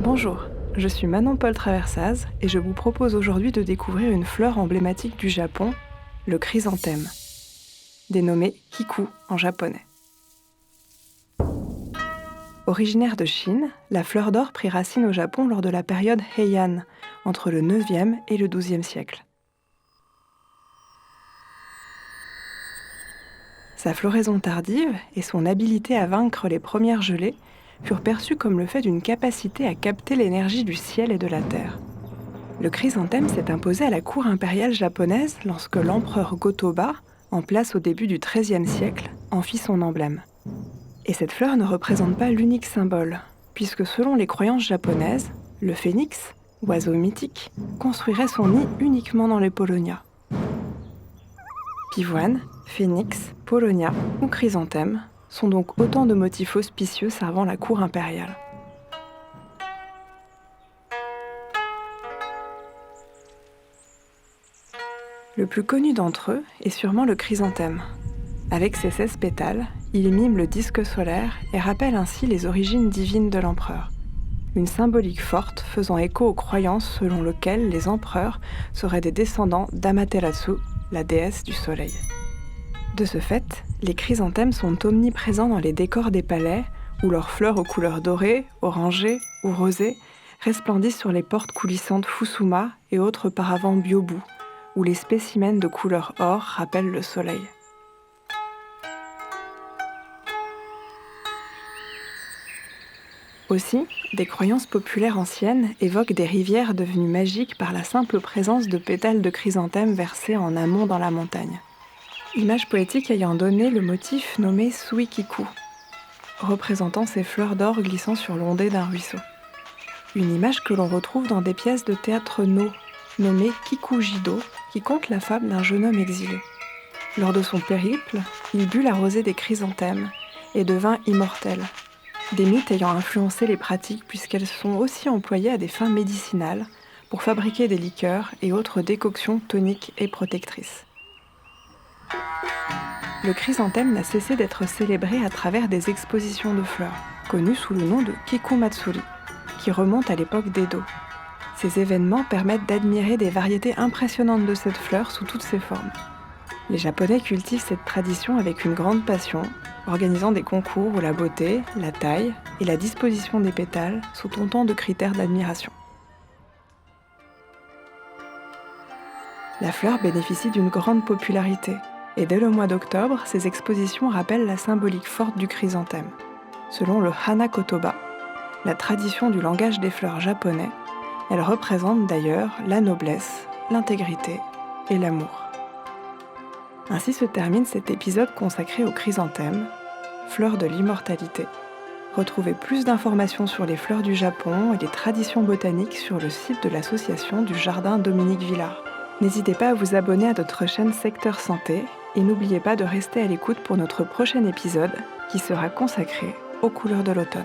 Bonjour, je suis Manon Paul Traversaz et je vous propose aujourd'hui de découvrir une fleur emblématique du Japon, le chrysanthème, dénommé Kiku en japonais. Originaire de Chine, la fleur d'or prit racine au Japon lors de la période Heian, entre le 9e et le 12e siècle. Sa floraison tardive et son habileté à vaincre les premières gelées furent perçues comme le fait d'une capacité à capter l'énergie du ciel et de la terre. Le chrysanthème s'est imposé à la cour impériale japonaise lorsque l'empereur Go-Toba, en place au début du XIIIe siècle, en fit son emblème. Et cette fleur ne représente pas l'unique symbole, puisque selon les croyances japonaises, le phénix, oiseau mythique, construirait son nid uniquement dans les Paulownias. Pivoine, phénix, paulownia ou chrysanthème sont donc autant de motifs auspicieux servant la cour impériale. Le plus connu d'entre eux est sûrement le chrysanthème. Avec ses 16 pétales, il mime le disque solaire et rappelle ainsi les origines divines de l'empereur. Une symbolique forte faisant écho aux croyances selon lesquelles les empereurs seraient des descendants d'Amaterasu, la déesse du soleil. De ce fait, les chrysanthèmes sont omniprésents dans les décors des palais, où leurs fleurs aux couleurs dorées, orangées ou rosées resplendissent sur les portes coulissantes Fusuma et autres paravents Byobu, où les spécimens de couleur or rappellent le soleil. Aussi, des croyances populaires anciennes évoquent des rivières devenues magiques par la simple présence de pétales de chrysanthème versés en amont dans la montagne. Image poétique ayant donné le motif nommé Suikiku, représentant ces fleurs d'or glissant sur l'ondée d'un ruisseau. Une image que l'on retrouve dans des pièces de théâtre no, nommée Kikujido, qui conte la fable d'un jeune homme exilé. Lors de son périple, il but la rosée des chrysanthèmes et devint immortel. Des mythes ayant influencé les pratiques puisqu'elles sont aussi employées à des fins médicinales pour fabriquer des liqueurs et autres décoctions toniques et protectrices. Le chrysanthème n'a cessé d'être célébré à travers des expositions de fleurs, connues sous le nom de Kikumatsuri, qui remontent à l'époque d'Edo. Ces événements permettent d'admirer des variétés impressionnantes de cette fleur sous toutes ses formes. Les Japonais cultivent cette tradition avec une grande passion, organisant des concours où la beauté, la taille et la disposition des pétales sont autant de critères d'admiration. La fleur bénéficie d'une grande popularité, et dès le mois d'octobre, ces expositions rappellent la symbolique forte du chrysanthème. Selon le Hana Kotoba, la tradition du langage des fleurs japonais, elle représente d'ailleurs la noblesse, l'intégrité et l'amour. Ainsi se termine cet épisode consacré au chrysanthème, fleur de l'immortalité. Retrouvez plus d'informations sur les fleurs du Japon et les traditions botaniques sur le site de l'association du Jardin Dominique Villard. N'hésitez pas à vous abonner à notre chaîne Secteur Santé et n'oubliez pas de rester à l'écoute pour notre prochain épisode qui sera consacré aux couleurs de l'automne.